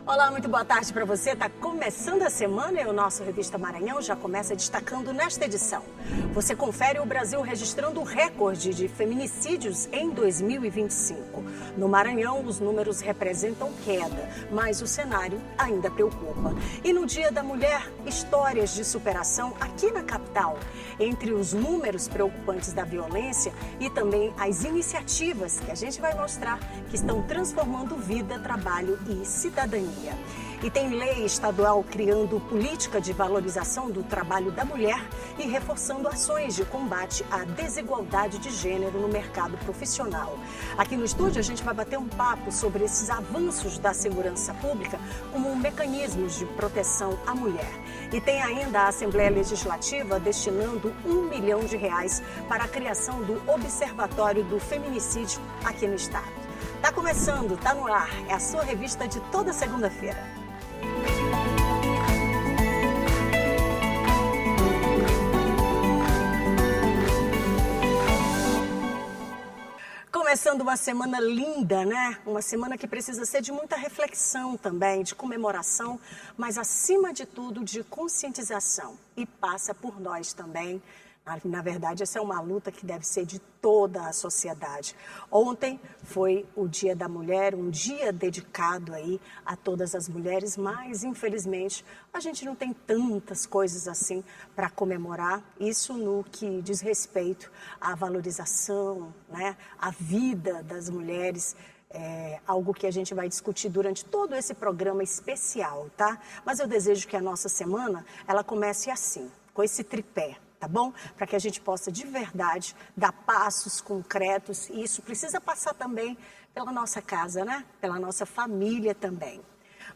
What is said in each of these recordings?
Olá, muito boa tarde para você. Está começando a semana e o nosso Revista Maranhão já começa destacando nesta edição. Você confere o Brasil registrando o recorde de feminicídios em 2025. No Maranhão, os números representam queda, mas o cenário ainda preocupa. E no Dia da Mulher, histórias de superação aqui na capital. Entre os números preocupantes da violência e também as iniciativas que a gente vai mostrar que estão transformando vida, trabalho e cidadania. E tem lei estadual criando política de valorização do trabalho da mulher e reforçando ações de combate à desigualdade de gênero no mercado profissional. Aqui no estúdio a gente vai bater um papo sobre esses avanços da segurança pública como mecanismos de proteção à mulher. E tem ainda a Assembleia Legislativa destinando R$1 milhão para a criação do Observatório do Feminicídio aqui no estado. Tá começando, tá no ar, é a sua revista de toda segunda-feira. Começando uma semana linda, né? Uma semana que precisa ser de muita reflexão também, de comemoração, mas acima de tudo de conscientização. E passa por nós também. Na verdade, essa é uma luta que deve ser de toda a sociedade. Ontem foi o Dia da Mulher, um dia dedicado aí a todas as mulheres, mas infelizmente a gente não tem tantas coisas assim para comemorar. Isso no que diz respeito à valorização, né, à vida das mulheres. É algo que a gente vai discutir durante todo esse programa especial, tá? Mas eu desejo que a nossa semana, ela comece assim, com esse tripé. Tá bom? Para que a gente possa de verdade dar passos concretos e isso precisa passar também pela nossa casa, né? Pela nossa família também.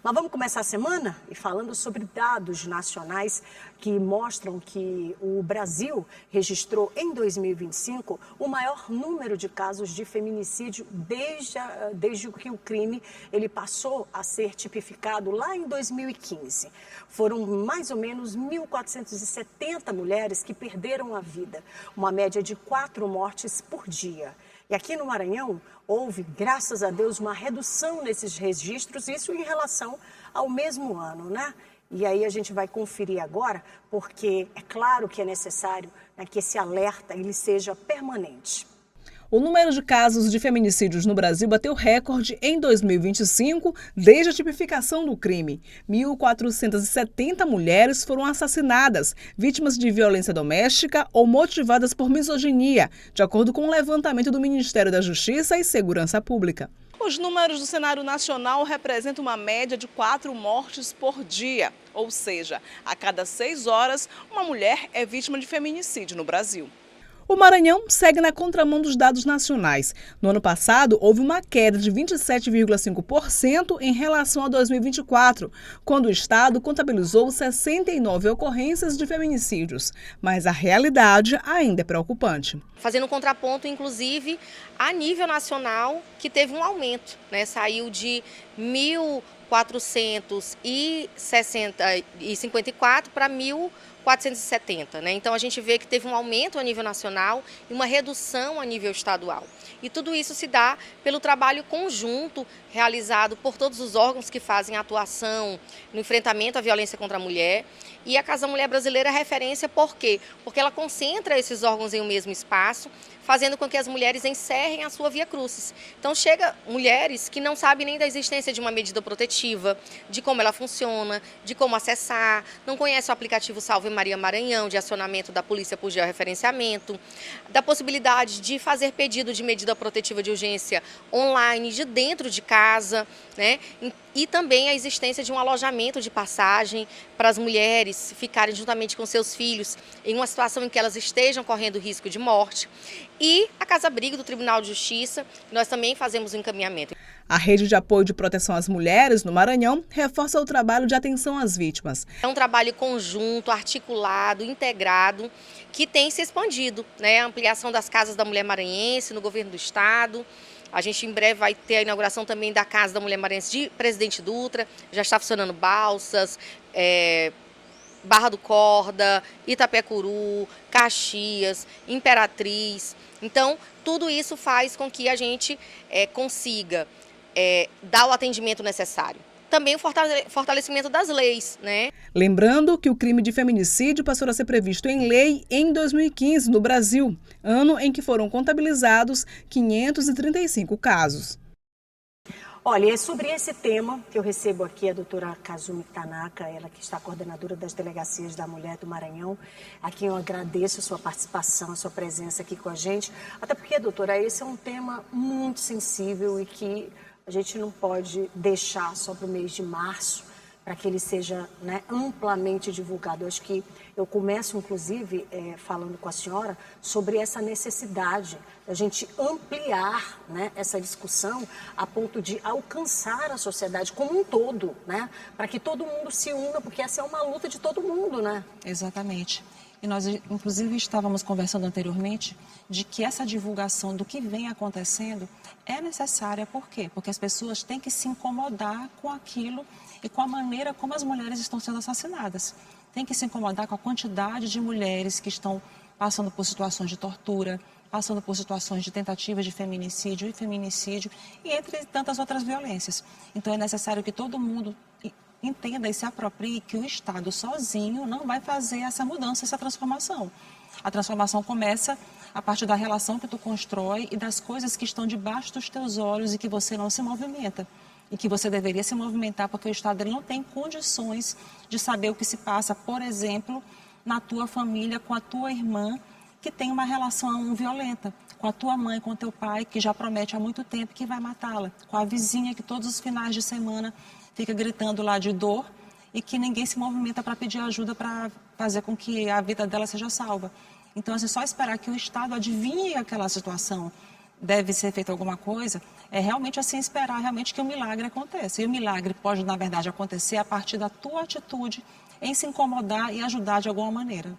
Mas vamos começar a semana e falando sobre dados nacionais que mostram que o Brasil registrou em 2025 o maior número de casos de feminicídio desde que o crime ele passou a ser tipificado lá em 2015. Foram mais ou menos 1.470 mulheres que perderam a vida, uma média de 4 mortes por dia. E aqui no Maranhão, houve, graças a Deus, uma redução nesses registros, isso em relação ao mesmo ano, né? E aí a gente vai conferir agora, porque é claro que é necessário, né, que esse alerta ele seja permanente. O número de casos de feminicídios no Brasil bateu recorde em 2025, desde a tipificação do crime. 1.470 mulheres foram assassinadas, vítimas de violência doméstica ou motivadas por misoginia, de acordo com o levantamento do Ministério da Justiça e Segurança Pública. Os números do cenário nacional representam uma média de 4 mortes por dia, ou seja, a cada 6 horas, uma mulher é vítima de feminicídio no Brasil. O Maranhão segue na contramão dos dados nacionais. No ano passado, houve uma queda de 27,5% em relação a 2024, quando o estado contabilizou 69 ocorrências de feminicídios. Mas a realidade ainda é preocupante. Fazendo um contraponto, inclusive, a nível nacional, que teve um aumento, né? Saiu de 1.454 para 1.470, né? Então a gente vê que teve um aumento a nível nacional e uma redução a nível estadual. E tudo isso se dá pelo trabalho conjunto realizado por todos os órgãos que fazem atuação no enfrentamento à violência contra a mulher. E a Casa Mulher Brasileira é referência por quê? Porque ela concentra esses órgãos em um mesmo espaço, fazendo com que as mulheres encerrem a sua via crucis. Então chega mulheres que não sabem nem da existência de uma medida protetiva, de como ela funciona, de como acessar, não conhecem o aplicativo Salve Maria Maranhão, de acionamento da polícia por georreferenciamento, da possibilidade de fazer pedido de medida protetiva de urgência online, de dentro de casa, né? E também a existência de um alojamento de passagem para as mulheres ficarem juntamente com seus filhos em uma situação em que elas estejam correndo risco de morte. E a Casa-Abrigo do Tribunal de Justiça, nós também fazemos um encaminhamento. A Rede de Apoio de Proteção às Mulheres, no Maranhão, reforça o trabalho de atenção às vítimas. É um trabalho conjunto, articulado, integrado, que tem se expandido, né? A ampliação das Casas da Mulher Maranhense no governo do estado. A gente em breve vai ter a inauguração também da Casa da Mulher Maranhense de Presidente Dutra. Já está funcionando Balsas, Barra do Corda, Itapecuru, Caxias, Imperatriz. Então, tudo isso faz com que a gente consiga dar o atendimento necessário. também o fortalecimento das leis, né? Lembrando que o crime de feminicídio passou a ser previsto em lei em 2015 no Brasil, ano em que foram contabilizados 535 casos. Olha, é sobre esse tema que eu recebo aqui a doutora Kazumi Tanaka, ela que está coordenadora das Delegacias da Mulher do Maranhão, a quem eu agradeço a sua participação, a sua presença aqui com a gente, até porque, doutora, esse é um tema muito sensível e que a gente não pode deixar só para o mês de março, para que ele seja, né, amplamente divulgado. Eu acho que eu começo, inclusive, falando com a senhora sobre essa necessidade da gente ampliar, né, essa discussão a ponto de alcançar a sociedade como um todo, né, para que todo mundo se una, porque essa é uma luta de todo mundo, né? Exatamente. E nós, inclusive, estávamos conversando anteriormente de que essa divulgação do que vem acontecendo é necessária. Por quê? Porque as pessoas têm que se incomodar com aquilo e com a maneira como as mulheres estão sendo assassinadas. Tem que se incomodar com a quantidade de mulheres que estão passando por situações de tortura, passando por situações de tentativa de feminicídio e feminicídio, e entre tantas outras violências. Então é necessário que todo mundo entenda e se aproprie que o Estado sozinho não vai fazer essa mudança, essa transformação. A transformação começa a partir da relação que tu constrói e das coisas que estão debaixo dos teus olhos e que você não se movimenta. E que você deveria se movimentar porque o Estado ele não tem condições de saber o que se passa, por exemplo, na tua família, com a tua irmã, que tem uma relação violenta, com a tua mãe, com o teu pai, que já promete há muito tempo que vai matá-la, com a vizinha que todos os finais de semana fica gritando lá de dor e que ninguém se movimenta para pedir ajuda para fazer com que a vida dela seja salva. Então, assim, só esperar que o Estado adivinhe aquela situação, deve ser feita alguma coisa, é realmente assim esperar realmente que o milagre aconteça. E o milagre pode, na verdade, acontecer a partir da tua atitude em se incomodar e ajudar de alguma maneira.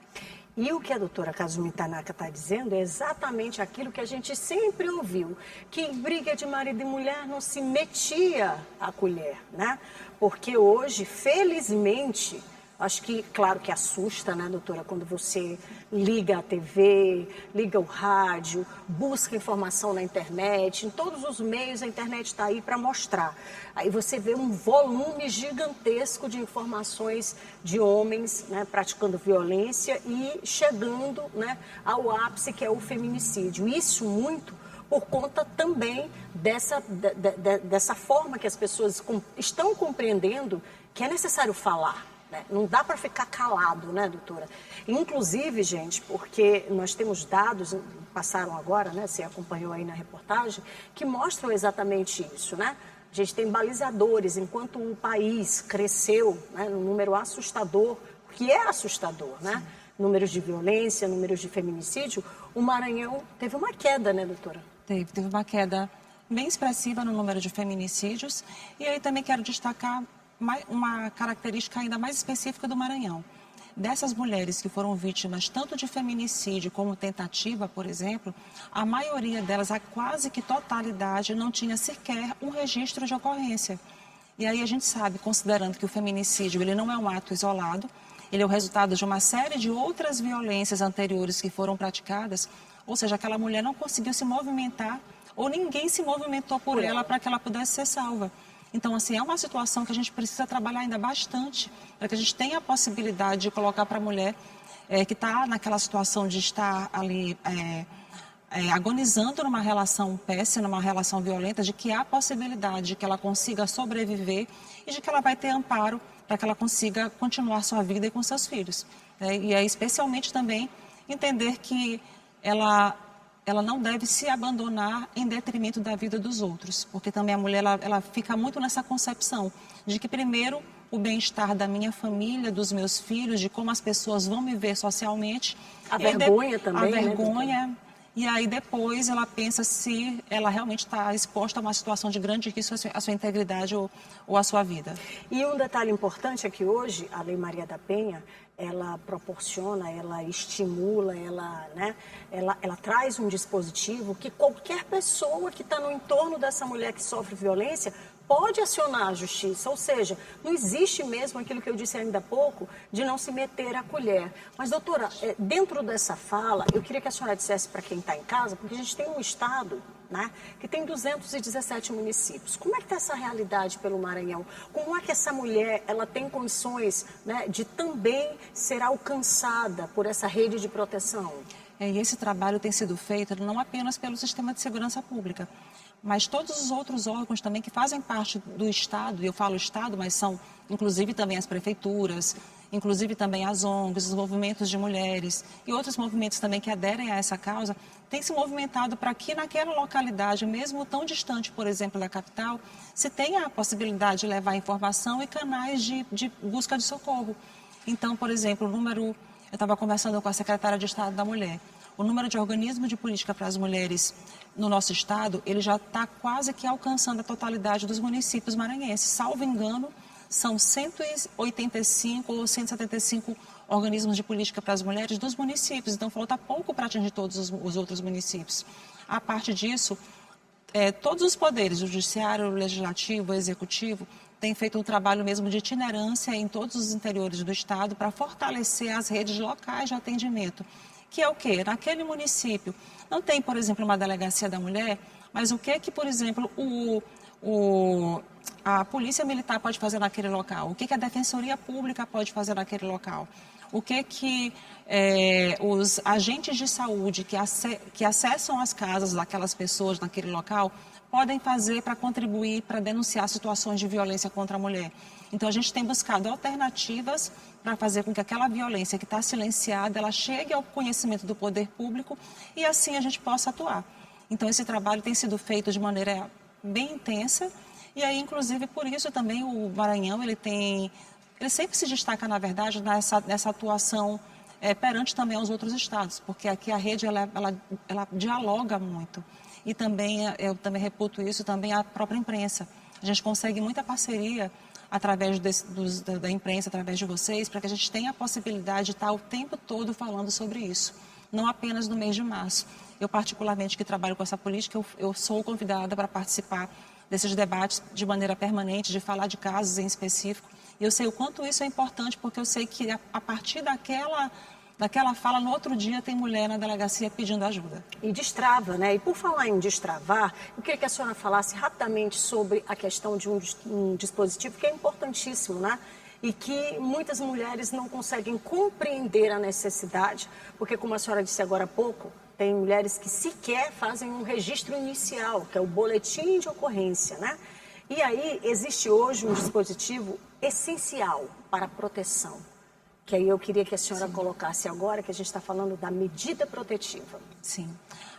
E o que a doutora Kazumi Tanaka está dizendo é exatamente aquilo que a gente sempre ouviu, que em briga de marido e mulher não se metia a colher, né? Porque hoje, felizmente, acho que, claro que assusta, né, doutora, quando você liga a TV, liga o rádio, busca informação na internet, em todos os meios a internet está aí para mostrar. Aí você vê um volume gigantesco de informações de homens, né, praticando violência e chegando, né, ao ápice que é o feminicídio. Isso muito por conta também dessa forma que as pessoas estão compreendendo que é necessário falar. Não dá para ficar calado, né, doutora? Inclusive, gente, porque nós temos dados, passaram agora, né, você acompanhou aí na reportagem, que mostram exatamente isso, né? A gente tem balizadores, enquanto o país cresceu, né, num número assustador, que é assustador, né? Números de violência, números de feminicídio, o Maranhão teve uma queda, né, doutora? Teve uma queda bem expressiva no número de feminicídios. E aí também quero destacar uma característica ainda mais específica do Maranhão. Dessas mulheres que foram vítimas tanto de feminicídio como tentativa, por exemplo, a maioria delas, a quase que totalidade, não tinha sequer um registro de ocorrência. E aí a gente sabe, considerando que o feminicídio ele não é um ato isolado, ele é o resultado de uma série de outras violências anteriores que foram praticadas, ou seja, aquela mulher não conseguiu se movimentar ou ninguém se movimentou por ela para que ela pudesse ser salva. Então, assim, é uma situação que a gente precisa trabalhar ainda bastante, para que a gente tenha a possibilidade de colocar para a mulher que está naquela situação de estar ali agonizando numa relação péssima, numa relação violenta, de que há a possibilidade de que ela consiga sobreviver e de que ela vai ter amparo para que ela consiga continuar sua vida e com seus filhos. E é especialmente também entender que ela não deve se abandonar em detrimento da vida dos outros, porque também a mulher ela fica muito nessa concepção de que primeiro o bem-estar da minha família, dos meus filhos, de como as pessoas vão me ver socialmente. A vergonha também, a vergonha, né? E aí depois ela pensa se ela realmente está exposta a uma situação de grande risco à sua integridade ou à sua vida. E um detalhe importante é que hoje a Lei Maria da Penha, ela proporciona, ela estimula, ela traz um dispositivo que qualquer pessoa que está no entorno dessa mulher que sofre violência pode acionar a justiça, ou seja, não existe mesmo aquilo que eu disse ainda há pouco, de não se meter a colher. Mas, doutora, dentro dessa fala, eu queria que a senhora dissesse para quem está em casa, porque a gente tem um Estado né, que tem 217 municípios. Como é que está essa realidade pelo Maranhão? Como é que essa mulher ela tem condições, né, de também ser alcançada por essa rede de proteção? E esse trabalho tem sido feito não apenas pelo Sistema de Segurança Pública, mas todos os outros órgãos também que fazem parte do Estado, e eu falo Estado, mas são inclusive também as prefeituras, inclusive também as ONGs, os movimentos de mulheres e outros movimentos também que aderem a essa causa, têm se movimentado para que naquela localidade, mesmo tão distante, por exemplo, da capital, se tenha a possibilidade de levar informação e canais de busca de socorro. Então, por exemplo, eu estava conversando com a secretária de Estado da Mulher, o número de organismos de política para as mulheres no nosso estado, ele já está quase que alcançando a totalidade dos municípios maranhenses. Salvo engano, são 185 ou 175 organismos de política para as mulheres dos municípios. Então, falta pouco para atingir todos os outros municípios. A parte disso, todos os poderes, o judiciário, o legislativo, o executivo, têm feito um trabalho mesmo de itinerância em todos os interiores do estado para fortalecer as redes locais de atendimento. Que é o quê? Naquele município não tem, por exemplo, uma delegacia da mulher, mas o que, por exemplo, a polícia militar pode fazer naquele local? O que a defensoria pública pode fazer naquele local? O que os agentes de saúde que acessam as casas daquelas pessoas naquele local podem fazer para contribuir, para denunciar situações de violência contra a mulher? Então, a gente tem buscado alternativas para fazer com que aquela violência que está silenciada, ela chegue ao conhecimento do poder público e assim a gente possa atuar. Então, esse trabalho tem sido feito de maneira bem intensa e aí, inclusive, por isso também o Maranhão, ele sempre se destaca, na verdade, nessa atuação perante também aos outros estados, porque aqui a rede, ela dialoga muito. E também, eu também reputo isso, também a própria imprensa. A gente consegue muita parceria através da imprensa, através de vocês, para que a gente tenha a possibilidade de estar o tempo todo falando sobre isso, não apenas no mês de março. Eu, particularmente, que trabalho com essa política, eu sou convidada para participar desses debates de maneira permanente, de falar de casos em específico. E eu sei o quanto isso é importante, porque eu sei que a partir daquela fala, no outro dia tem mulher na delegacia pedindo ajuda. E destrava, né? E por falar em destravar, eu queria que a senhora falasse rapidamente sobre a questão de um dispositivo que é importantíssimo, né? E que muitas mulheres não conseguem compreender a necessidade, porque, como a senhora disse agora há pouco, tem mulheres que sequer fazem um registro inicial, que é o boletim de ocorrência, né? E aí existe hoje um dispositivo essencial para a proteção, que aí eu queria que a senhora colocasse agora, que a gente está falando da medida protetiva. Sim.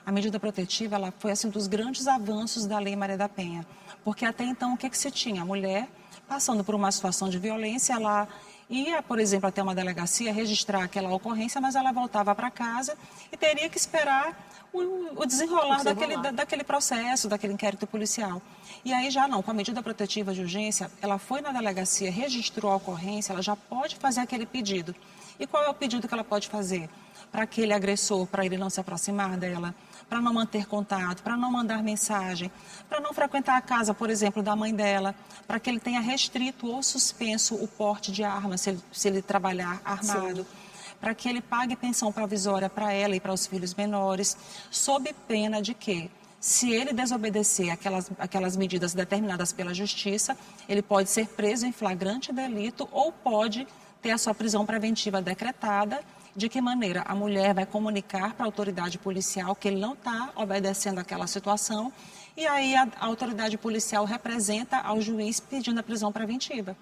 A medida protetiva, ela foi assim, um dos grandes avanços da Lei Maria da Penha. Porque até então, o que se tinha? A mulher, passando por uma situação de violência, ela ia, por exemplo, até uma delegacia registrar aquela ocorrência, mas ela voltava para casa e teria que esperar o desenrolar daquele processo, daquele inquérito policial. E aí já não, com a medida protetiva de urgência, ela foi na delegacia, registrou a ocorrência, ela já pode fazer aquele pedido. E qual é o pedido que ela pode fazer? Para aquele agressor, para ele não se aproximar dela, para não manter contato, para não mandar mensagem, para não frequentar a casa, por exemplo, da mãe dela, para que ele tenha restrito ou suspenso o porte de arma, se ele trabalhar armado. Sim. Para que ele pague pensão provisória para ela e para os filhos menores, sob pena de que, se ele desobedecer aquelas medidas determinadas pela Justiça, ele pode ser preso em flagrante delito ou pode ter a sua prisão preventiva decretada. De que maneira? A mulher vai comunicar para a autoridade policial que ele não está obedecendo àquela situação e aí a autoridade policial representa ao juiz pedindo a prisão preventiva.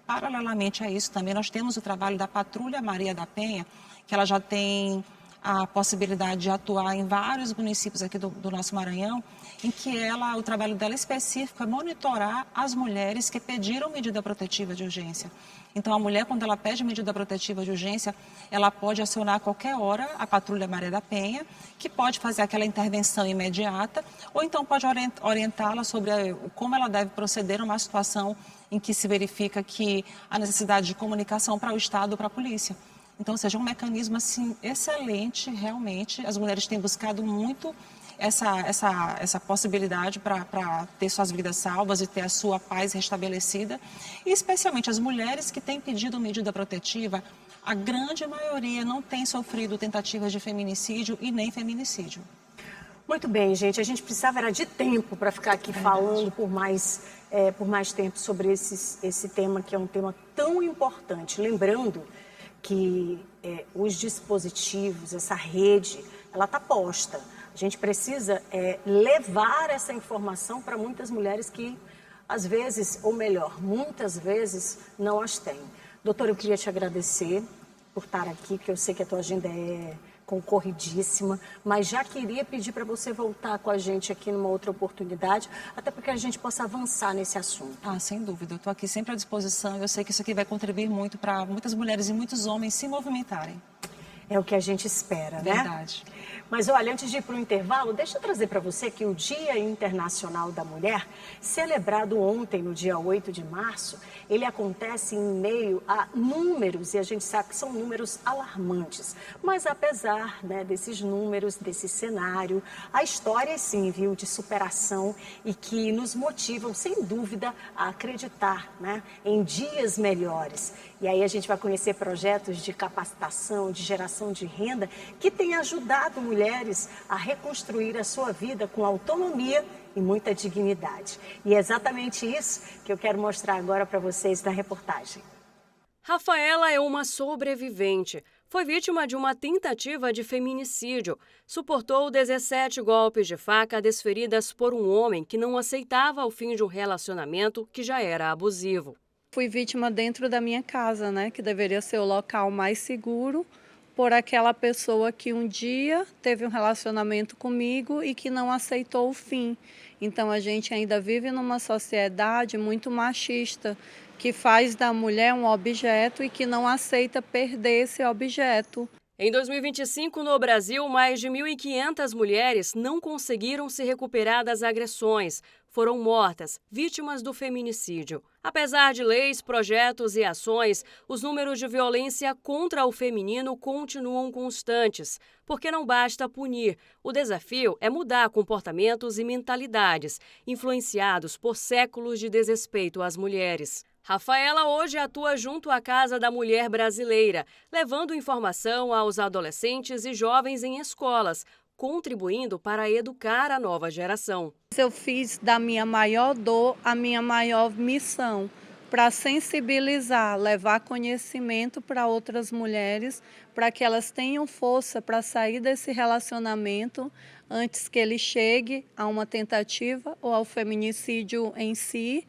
Paralelamente a isso, também nós temos o trabalho da Patrulha Maria da Penha, que ela já tem a possibilidade de atuar em vários municípios aqui do nosso Maranhão, em que o trabalho dela específico é monitorar as mulheres que pediram medida protetiva de urgência. Então, a mulher, quando ela pede medida protetiva de urgência, ela pode acionar a qualquer hora a Patrulha Maria da Penha, que pode fazer aquela intervenção imediata, ou então pode orientá-la sobre como ela deve proceder numa situação em que se verifica que há necessidade de comunicação para o Estado ou para a polícia. Então, ou seja, um mecanismo assim, excelente, realmente. As mulheres têm buscado muito essa possibilidade para ter suas vidas salvas e ter a sua paz restabelecida. E especialmente as mulheres que têm pedido medida protetiva, a grande maioria não tem sofrido tentativas de feminicídio e nem feminicídio. Muito bem, gente. A gente precisava era de tempo para ficar aqui falando por mais tempo sobre esse tema, que é um tema tão importante. Lembrando que os dispositivos, essa rede, ela está posta. A gente precisa levar essa informação para muitas mulheres que, às vezes, ou melhor, muitas vezes, não as têm. Doutora, eu queria te agradecer por estar aqui, porque eu sei que a tua agenda é concorridíssima, mas já queria pedir para você voltar com a gente aqui numa outra oportunidade, até para que a gente possa avançar nesse assunto. Ah, sem dúvida. Eu estou aqui sempre à disposição. Eu sei que isso aqui vai contribuir muito para muitas mulheres e muitos homens se movimentarem. É o que a gente espera, né? Verdade. Mas olha, antes de ir para o intervalo, deixa eu trazer para você que o Dia Internacional da Mulher, celebrado ontem, no dia 8 de março, ele acontece em meio a números, e a gente sabe que são números alarmantes. Mas apesar, né, desses números, desse cenário, a história é sim, viu, de superação e que nos motivam, sem dúvida, a acreditar, né, em dias melhores. E aí a gente vai conhecer projetos de capacitação, de geração de renda, que têm ajudado mulheres a reconstruir a sua vida com autonomia e muita dignidade. E é exatamente isso que eu quero mostrar agora para vocês na reportagem. Rafaela é uma sobrevivente. Foi vítima de uma tentativa de feminicídio. Suportou 17 golpes de faca desferidas por um homem que não aceitava o fim de um relacionamento que já era abusivo. Fui vítima dentro da minha casa, né, que deveria ser o local mais seguro, por aquela pessoa que um dia teve um relacionamento comigo e que não aceitou o fim. Então a gente ainda vive numa sociedade muito machista, que faz da mulher um objeto e que não aceita perder esse objeto. Em 2025, no Brasil, mais de 1.500 mulheres não conseguiram se recuperar das agressões. Foram mortas, vítimas do feminicídio. Apesar de leis, projetos e ações, os números de violência contra o feminino continuam constantes, porque não basta punir. O desafio é mudar comportamentos e mentalidades, influenciados por séculos de desrespeito às mulheres. Rafaela hoje atua junto à Casa da Mulher Brasileira, levando informação aos adolescentes e jovens em escolas, contribuindo para educar a nova geração. Eu fiz da minha maior dor a minha maior missão, para sensibilizar, levar conhecimento para outras mulheres, para que elas tenham força para sair desse relacionamento antes que ele chegue a uma tentativa ou ao feminicídio em si,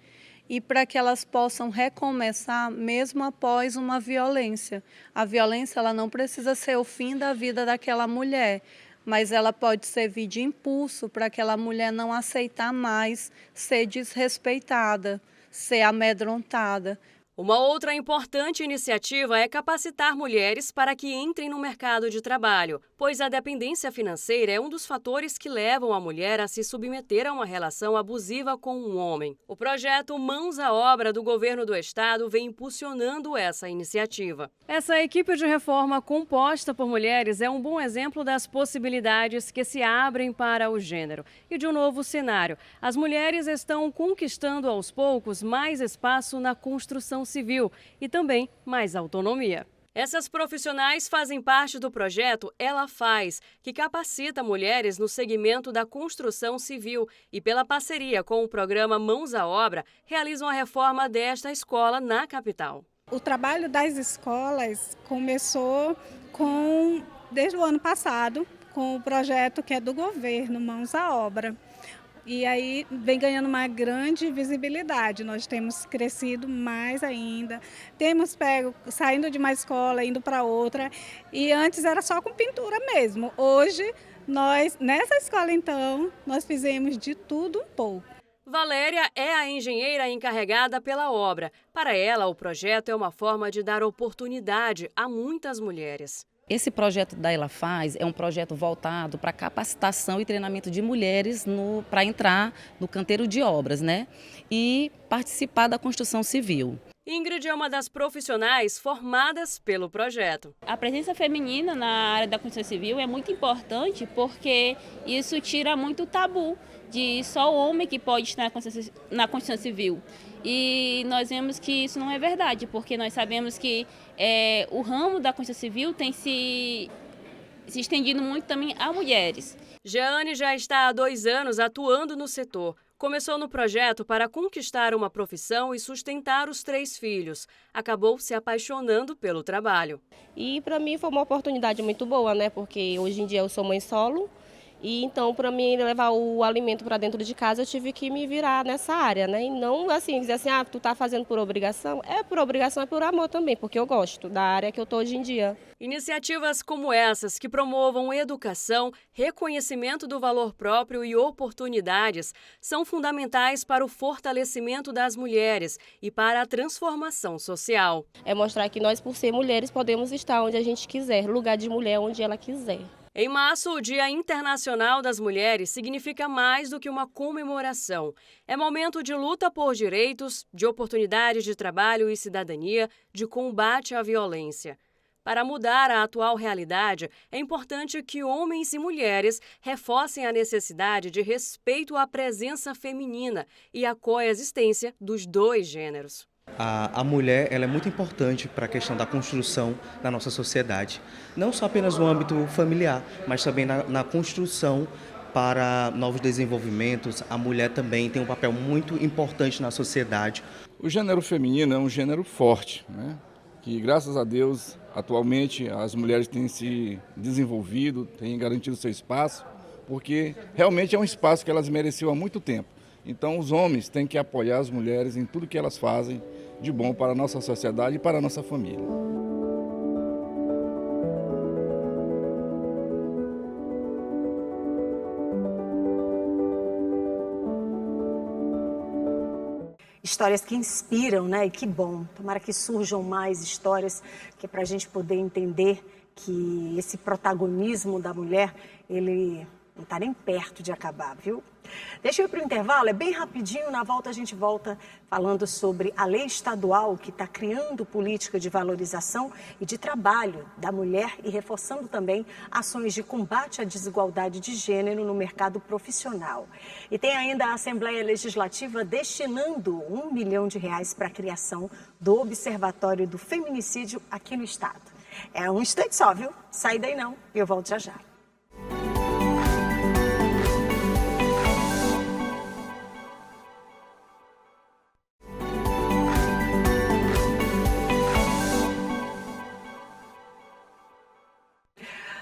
e para que elas possam recomeçar mesmo após uma violência. A violência ela não precisa ser o fim da vida daquela mulher, mas ela pode servir de impulso para aquela mulher não aceitar mais ser desrespeitada, ser amedrontada. Uma outra importante iniciativa é capacitar mulheres para que entrem no mercado de trabalho, pois a dependência financeira é um dos fatores que levam a mulher a se submeter a uma relação abusiva com um homem. O projeto Mãos à Obra do governo do estado vem impulsionando essa iniciativa. Essa equipe de reforma composta por mulheres é um bom exemplo das possibilidades que se abrem para o gênero e de um novo cenário. As mulheres estão conquistando aos poucos mais espaço na construção civil e também mais autonomia. Essas profissionais fazem parte do projeto Ela Faz, que capacita mulheres no segmento da construção civil e, pela parceria com o programa Mãos à Obra, realizam a reforma desta escola na capital. O trabalho das escolas começou desde o ano passado, com o projeto que é do governo, Mãos à Obra. E aí vem ganhando uma grande visibilidade. Nós temos crescido mais ainda, temos saindo de uma escola, indo para outra, e antes era só com pintura mesmo. Hoje, nessa escola então, nós fizemos de tudo um pouco. Valéria é a engenheira encarregada pela obra. Para ela, o projeto é uma forma de dar oportunidade a muitas mulheres. Esse projeto da Ela Faz é um projeto voltado para capacitação e treinamento de mulheres para entrar no canteiro de obras, né? E participar da construção civil. Ingrid é uma das profissionais formadas pelo projeto. A presença feminina na área da construção civil é muito importante porque isso tira muito tabu de só o homem que pode estar na construção civil. E nós vemos que isso não é verdade, porque nós sabemos que o ramo da construção civil tem se se estendendo muito também a mulheres. Jeane já está há 2 anos atuando no setor. Começou no projeto para conquistar uma profissão e sustentar os 3 filhos. Acabou se apaixonando pelo trabalho. E para mim foi uma oportunidade muito boa, né? Porque hoje em dia eu sou mãe solo. E então, para mim levar o alimento para dentro de casa, eu tive que me virar nessa área, né? E não assim, dizer assim, tu tá fazendo por obrigação. É por obrigação, é por amor também, porque eu gosto da área que eu tô hoje em dia. Iniciativas como essas, que promovam educação, reconhecimento do valor próprio e oportunidades, são fundamentais para o fortalecimento das mulheres e para a transformação social. É mostrar que nós, por ser mulheres, podemos estar onde a gente quiser, lugar de mulher onde ela quiser. Em março, o Dia Internacional das Mulheres significa mais do que uma comemoração. É momento de luta por direitos, de oportunidades de trabalho e cidadania, de combate à violência. Para mudar a atual realidade, é importante que homens e mulheres reforcem a necessidade de respeito à presença feminina e à coexistência dos 2 gêneros. A mulher ela é muito importante para a questão da construção da nossa sociedade, não só apenas no âmbito familiar, mas também na construção para novos desenvolvimentos. A mulher também tem um papel muito importante na sociedade. O gênero feminino é um gênero forte, né? Que graças a Deus atualmente as mulheres têm se desenvolvido, têm garantido seu espaço, porque realmente é um espaço que elas mereciam há muito tempo. Então os homens têm que apoiar as mulheres em tudo que elas fazem de bom para a nossa sociedade e para a nossa família. Histórias que inspiram, né? E que bom. Tomara que surjam mais histórias que é para a gente poder entender que esse protagonismo da mulher, ele não está nem perto de acabar, viu? Deixa eu ir para o intervalo, é bem rapidinho, na volta a gente volta falando sobre a lei estadual que está criando política de valorização e de trabalho da mulher e reforçando também ações de combate à desigualdade de gênero no mercado profissional. E tem ainda a Assembleia Legislativa destinando R$1 milhão para a criação do Observatório do Feminicídio aqui no estado. É um instante só, viu? Sai daí não, eu volto já já.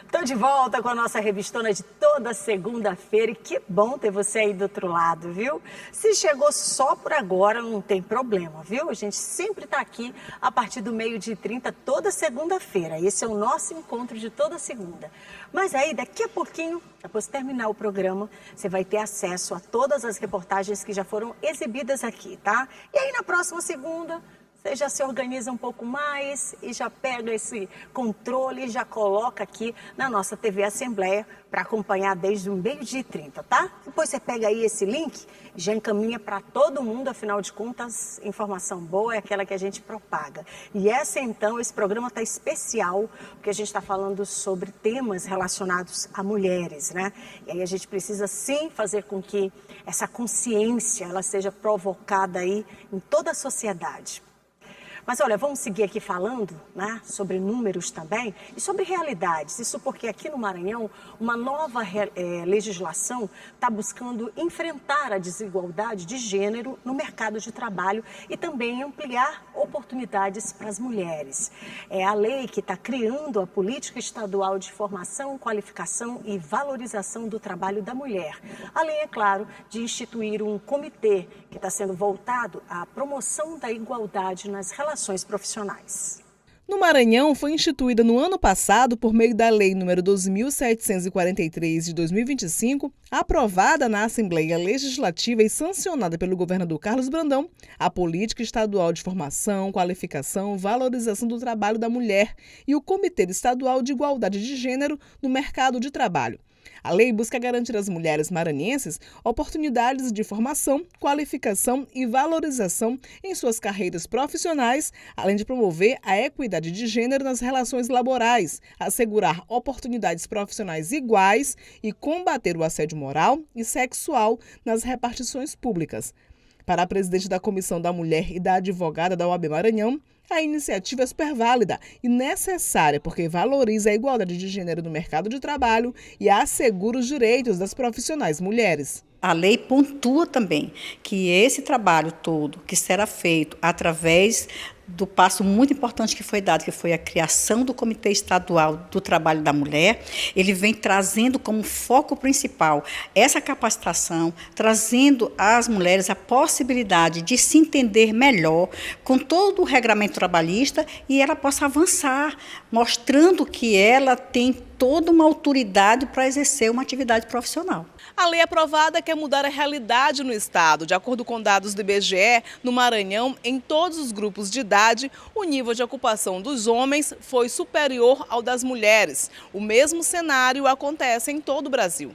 Estou de volta com a nossa revistona de toda segunda-feira e que bom ter você aí do outro lado, viu? Se chegou só por agora, não tem problema, viu? A gente sempre está aqui a partir do 12h30 toda segunda-feira. Esse é o nosso encontro de toda segunda. Mas aí, daqui a pouquinho, depois de terminar o programa, você vai ter acesso a todas as reportagens que já foram exibidas aqui, tá? E aí, na próxima segunda, você já se organiza um pouco mais e já pega esse controle e já coloca aqui na nossa TV Assembleia para acompanhar desde o 12h30, tá? Depois você pega aí esse link e já encaminha para todo mundo, afinal de contas, informação boa é aquela que a gente propaga. E essa então, esse programa está especial, porque a gente está falando sobre temas relacionados a mulheres, né? E aí a gente precisa sim fazer com que essa consciência ela seja provocada aí em toda a sociedade. Mas olha, vamos seguir aqui falando, né, sobre números também e sobre realidades. Isso porque aqui no Maranhão, uma nova legislação está buscando enfrentar a desigualdade de gênero no mercado de trabalho e também ampliar oportunidades para as mulheres. É a lei que está criando a Política Estadual de Formação, Qualificação e Valorização do Trabalho da Mulher. Além, é claro, de instituir um comitê que está sendo voltado à promoção da igualdade nas relações profissionais. No Maranhão, foi instituída no ano passado, por meio da Lei nº 12.743 de 2025, aprovada na Assembleia Legislativa e sancionada pelo governador Carlos Brandão, a Política Estadual de Formação, Qualificação, Valorização do Trabalho da Mulher e o Comitê Estadual de Igualdade de Gênero no Mercado de Trabalho. A lei busca garantir às mulheres maranhenses oportunidades de formação, qualificação e valorização em suas carreiras profissionais, além de promover a equidade de gênero nas relações laborais, assegurar oportunidades profissionais iguais e combater o assédio moral e sexual nas repartições públicas. Para a presidente da Comissão da Mulher e da advogada da OAB Maranhão, A iniciativa é super válida e necessária porque valoriza a igualdade de gênero no mercado de trabalho e assegura os direitos das profissionais mulheres. A lei pontua também que esse trabalho todo que será feito através do passo muito importante que foi dado, que foi a criação do Comitê Estadual do Trabalho da Mulher, ele vem trazendo como foco principal essa capacitação, trazendo às mulheres a possibilidade de se entender melhor com todo o regramento trabalhista e ela possa avançar, mostrando que ela tem toda uma autoridade para exercer uma atividade profissional. A lei aprovada quer mudar a realidade no estado. De acordo com dados do IBGE, no Maranhão, em todos os grupos de idade, o nível de ocupação dos homens foi superior ao das mulheres. O mesmo cenário acontece em todo o Brasil.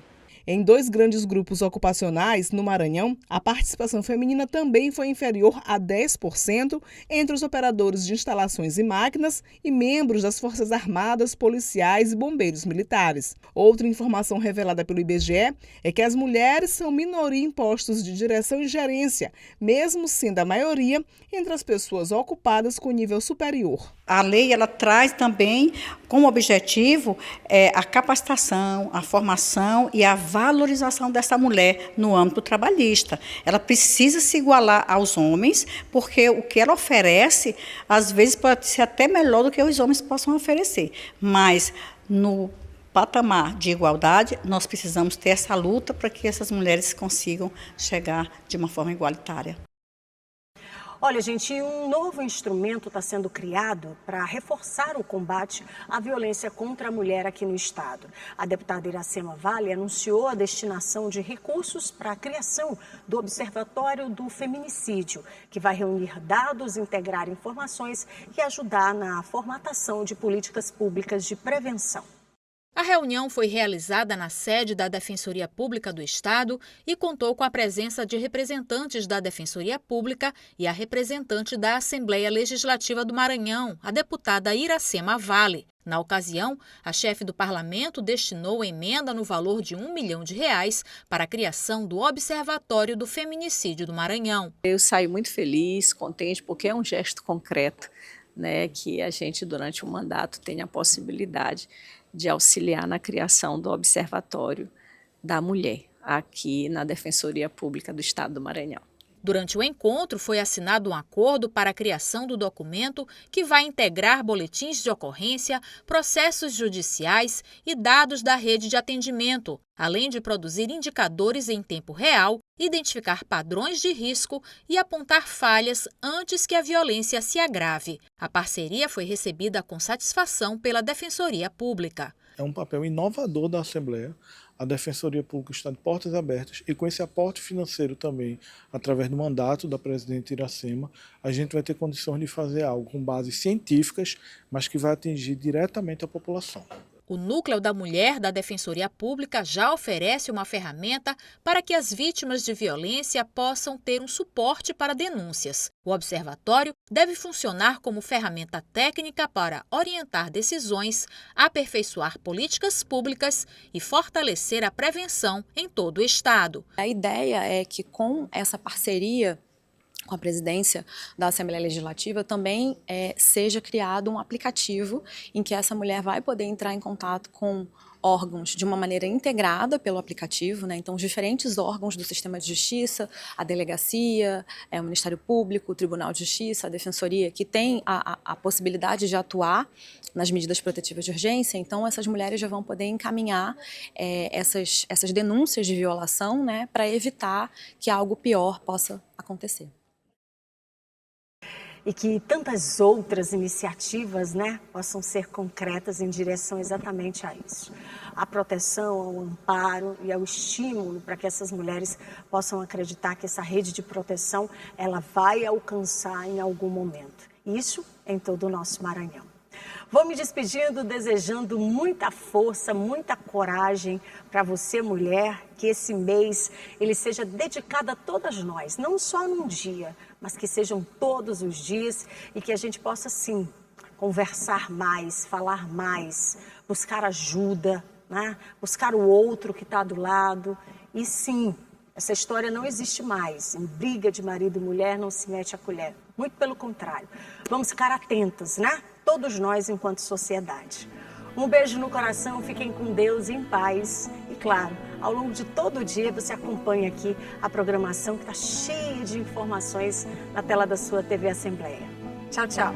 Em 2 grandes grupos ocupacionais, no Maranhão, a participação feminina também foi inferior a 10% entre os operadores de instalações e máquinas e membros das Forças Armadas, policiais e bombeiros militares. Outra informação revelada pelo IBGE é que as mulheres são minoria em postos de direção e gerência, mesmo sendo a maioria entre as pessoas ocupadas com nível superior. A lei ela traz também como objetivo a capacitação, a formação e a valorização dessa mulher no âmbito trabalhista. Ela precisa se igualar aos homens, porque o que ela oferece, às vezes, pode ser até melhor do que os homens possam oferecer. Mas, no patamar de igualdade, nós precisamos ter essa luta para que essas mulheres consigam chegar de uma forma igualitária. Olha, gente, um novo instrumento está sendo criado para reforçar o combate à violência contra a mulher aqui no estado. A deputada Iracema Vale anunciou a destinação de recursos para a criação do Observatório do Feminicídio, que vai reunir dados, integrar informações e ajudar na formatação de políticas públicas de prevenção. A reunião foi realizada na sede da Defensoria Pública do Estado e contou com a presença de representantes da Defensoria Pública e a representante da Assembleia Legislativa do Maranhão, a deputada Iracema Vale. Na ocasião, a chefe do parlamento destinou emenda no valor de R$1 milhão para a criação do Observatório do Feminicídio do Maranhão. Eu saio muito feliz, contente, porque é um gesto concreto, né, que a gente, durante o mandato, tem a possibilidade de auxiliar na criação do Observatório da Mulher, aqui na Defensoria Pública do Estado do Maranhão. Durante o encontro, foi assinado um acordo para a criação do documento que vai integrar boletins de ocorrência, processos judiciais e dados da rede de atendimento, além de produzir indicadores em tempo real, identificar padrões de risco e apontar falhas antes que a violência se agrave. A parceria foi recebida com satisfação pela Defensoria Pública. É um papel inovador da Assembleia. A Defensoria Pública está de portas abertas e com esse aporte financeiro também, através do mandato da presidente Iracema, a gente vai ter condições de fazer algo com bases científicas, mas que vai atingir diretamente a população. O Núcleo da Mulher da Defensoria Pública já oferece uma ferramenta para que as vítimas de violência possam ter um suporte para denúncias. O observatório deve funcionar como ferramenta técnica para orientar decisões, aperfeiçoar políticas públicas e fortalecer a prevenção em todo o estado. A ideia é que, com essa parceria com a presidência da Assembleia Legislativa, também seja criado um aplicativo em que essa mulher vai poder entrar em contato com órgãos de uma maneira integrada pelo aplicativo, né? Então, os diferentes órgãos do sistema de justiça, a delegacia, o Ministério Público, o Tribunal de Justiça, a Defensoria, que tem a possibilidade de atuar nas medidas protetivas de urgência. Então, essas mulheres já vão poder encaminhar essas denúncias de violação, né, para evitar que algo pior possa acontecer. E que tantas outras iniciativas, né, possam ser concretas em direção exatamente a isso. A proteção, ao amparo e ao estímulo para que essas mulheres possam acreditar que essa rede de proteção ela vai alcançar em algum momento. Isso em todo o nosso Maranhão. Vou me despedindo, desejando muita força, muita coragem para você, mulher, que esse mês ele seja dedicado a todas nós, não só num dia, mas que sejam todos os dias e que a gente possa, sim, conversar mais, falar mais, buscar ajuda, né? Buscar o outro que está do lado. E sim, essa história não existe mais. Em briga de marido e mulher não se mete a colher. Muito pelo contrário. Vamos ficar atentos, né? Todos nós enquanto sociedade. Um beijo no coração, fiquem com Deus, em paz. E claro, ao longo de todo o dia você acompanha aqui a programação que está cheia de informações na tela da sua TV Assembleia. Tchau, tchau.